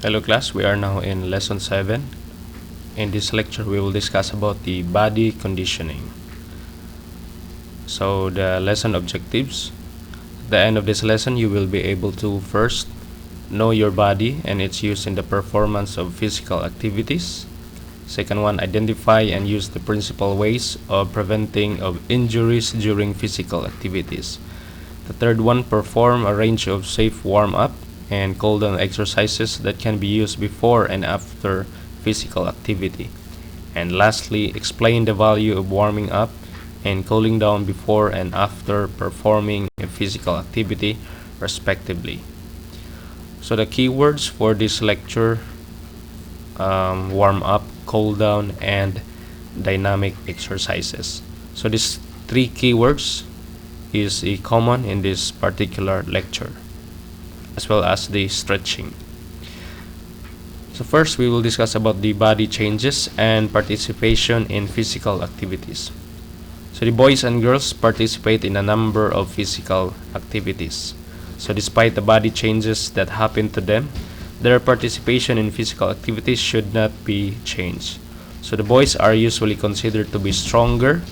Hello class, we are now in lesson 7. In this lecture we will discuss about the body conditioning. So the lesson objectives. At the end of this lesson you will be able to first know your body and its use in the performance of physical activities. Second one, identify and use the principal ways of preventing of injuries during physical activities. The third one, perform a range of safe warm-up and cool-down exercises that can be used before and after physical activity. And lastly, explain the value of warming up and cooling down before and after performing a physical activity, respectively. So the keywords for this lecture, warm up, cool down, and dynamic exercises. So these three keywords is common in this particular lecture, as well as the stretching. So first we will discuss about the body changes and participation in physical activities. So the boys and girls participate in a number of physical activities. So despite the body changes that happen to them, their participation in physical activities should not be changed. So the boys are usually considered to be stronger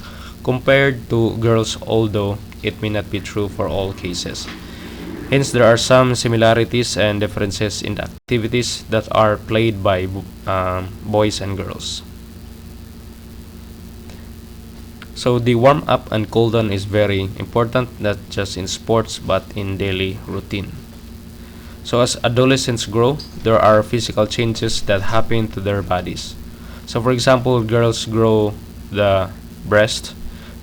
compared to girls, although it may not be true for all cases. Hence, there are some similarities and differences in the activities that are played by boys and girls. So the warm-up and cool-down is very important, not just in sports but in daily routine. So as adolescents grow, there are physical changes that happen to their bodies. So for example, girls grow the breast.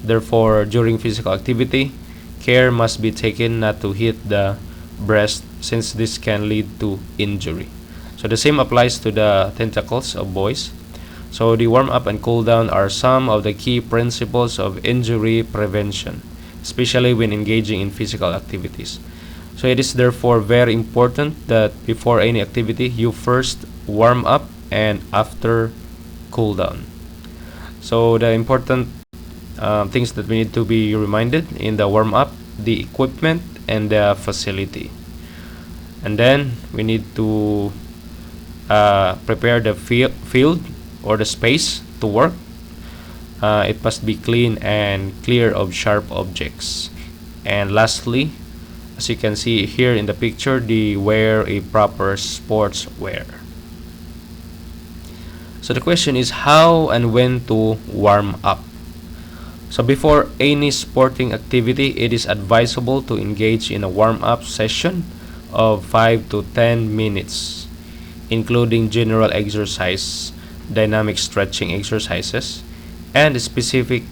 Therefore, during physical activity, care must be taken not to hit the breast, since this can lead to injury. So the same applies to the tentacles of boys. So the warm-up and cool-down are some of the key principles of injury prevention, especially when engaging in physical activities. So it is therefore very important that before any activity, you first warm up and after cool down. So the important things that we need to be reminded in the warm-up, the equipment and the facility. And then we need to prepare the field or the space to work. It must be clean and clear of sharp objects. And lastly, as you can see here in the picture, they wear a proper sports wear. So the question is how and when to warm up. So before any sporting activity, it is advisable to engage in a warm-up session of 5 to 10 minutes, including general exercise, dynamic stretching exercises, and specific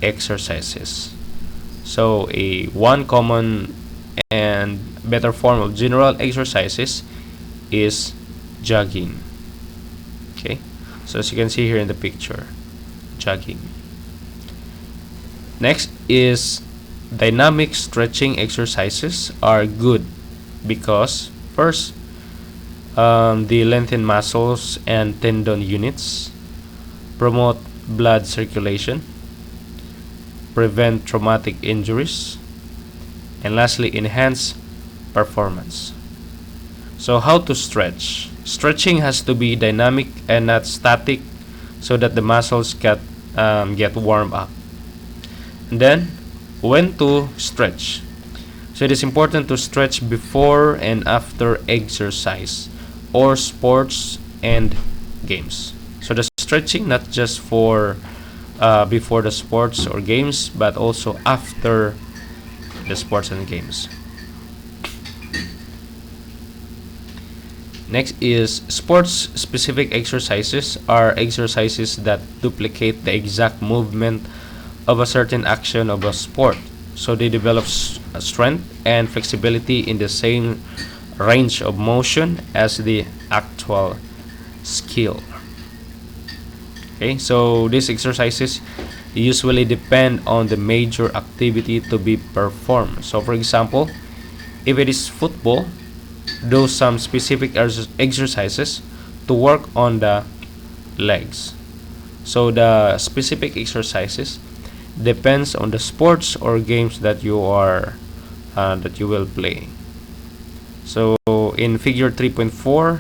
exercises. So one common and better form of general exercises is jogging. Okay, so as you can see here in the picture, jogging. Next is dynamic stretching exercises are good because first, they lengthen muscles and tendon units, promote blood circulation, prevent traumatic injuries, and lastly, enhance performance. So how to stretch? Stretching has to be dynamic and not static so that the muscles get warmed up. And then, when to stretch? So it is important to stretch before and after exercise or sports and games. So the stretching not just for before the sports or games, but also after the sports and games. Next is sports specific exercises are exercises that duplicate the exact movement of a certain action of a sport. So they develop strength and flexibility in the same range of motion as the actual skill. Okay, so these exercises usually depend on the major activity to be performed. So for example, if it is football, do some specific exercises to work on the legs. So the specific exercises depends on the sports or games that you will play. So in figure 3.4,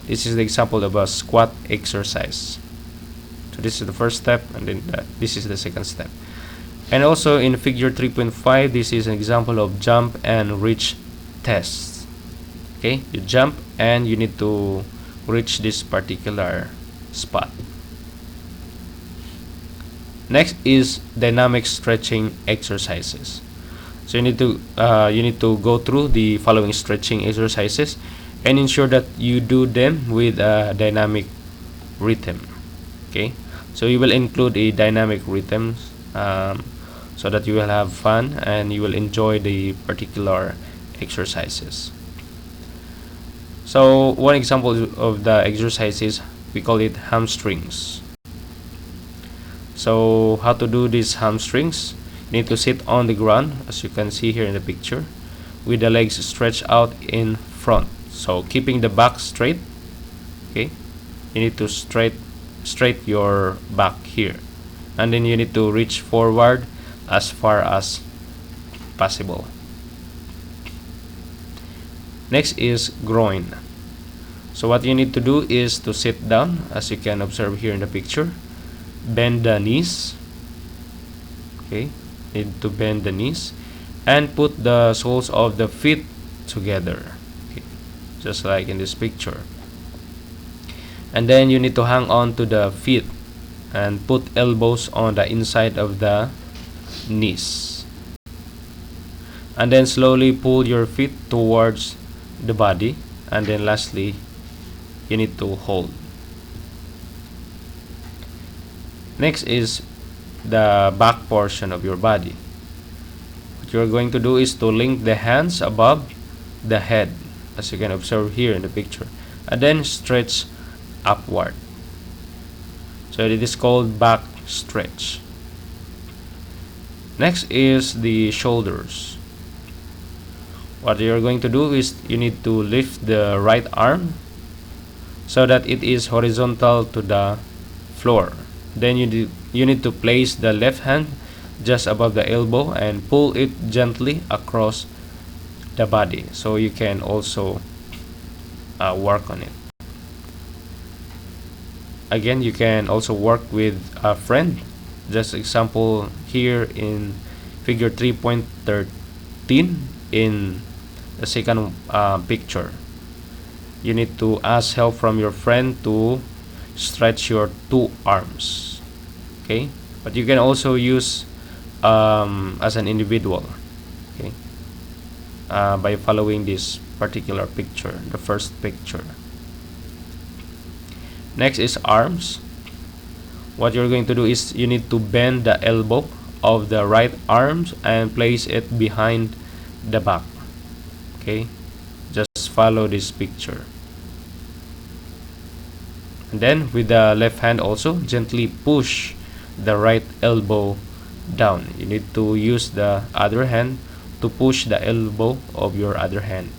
This is the example of a squat exercise. So this is the first step, and then this is the second step. And also in figure 3.5, this is an example of jump and reach tests. Okay, you jump and you need to reach this particular spot. Next is dynamic stretching exercises. So you need to go through the following stretching exercises and ensure that you do them with a dynamic rhythm. Okay, so you will include a dynamic rhythm so that you will have fun and you will enjoy the particular exercises. So one example of the exercises, we call it hamstrings. So how to do these hamstrings? You need to sit on the ground, as you can see here in the picture, with the legs stretched out in front. So keeping the back straight. Okay, you need to straight your back here, and then you need to reach forward as far as possible. Next is groin. So what you need to do is to sit down, as you can observe here in the picture. Bend the knees. Okay, need to bend the knees and put the soles of the feet together. Okay, just like in this picture. And then you need to hang on to the feet and put elbows on the inside of the knees. And then slowly pull your feet towards the body, and then lastly you need to hold. Next is the back portion of your body. What you're going to do is to link the hands above the head, as you can observe here in the picture, and then stretch upward. So it is called back stretch. Next is the shoulders. What you're going to do is you need to lift the right arm so that it is horizontal to the floor. Then you need to place the left hand just above the elbow and pull it gently across the body, so you can also work on it. Again, you can also work with a friend. Just example here in figure 3.13 in the second picture. You need to ask help from your friend to stretch your two arms. Okay, but you can also use as an individual. Okay, by following this particular picture, the first picture. Next is arms. What you're going to do is you need to bend the elbow of the right arms and place it behind the back. Okay, just follow this picture. And then with the left hand also gently push the right elbow down. You need to use the other hand to push the elbow of your other hand.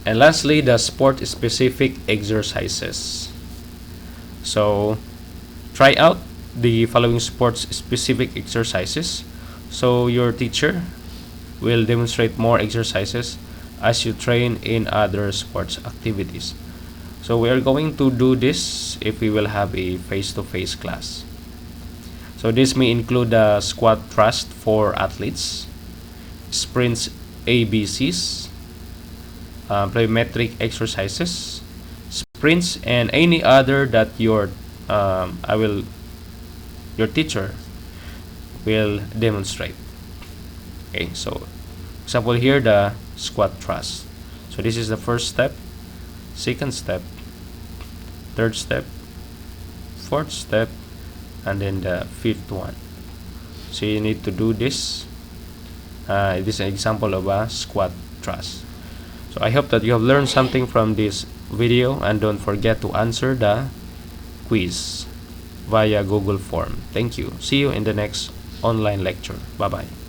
And lastly, the sport specific exercises. So try out the following sports specific exercises, so your teacher will demonstrate more exercises as you train in other sports activities. So we are going to do this if we will have a face-to-face class. So this may include the squat thrust for athletes, sprints ABCs, plyometric exercises, sprints, and any other that your teacher will demonstrate. Okay, so example here, the squat thrust. So this is the first step, second step, third step, fourth step, and then the fifth one. So you need to do this. This is an example of a squat thrust. So I hope that you have learned something from this video, and don't forget to answer the quiz via Google form. Thank you. See you in the next online lecture. Bye bye.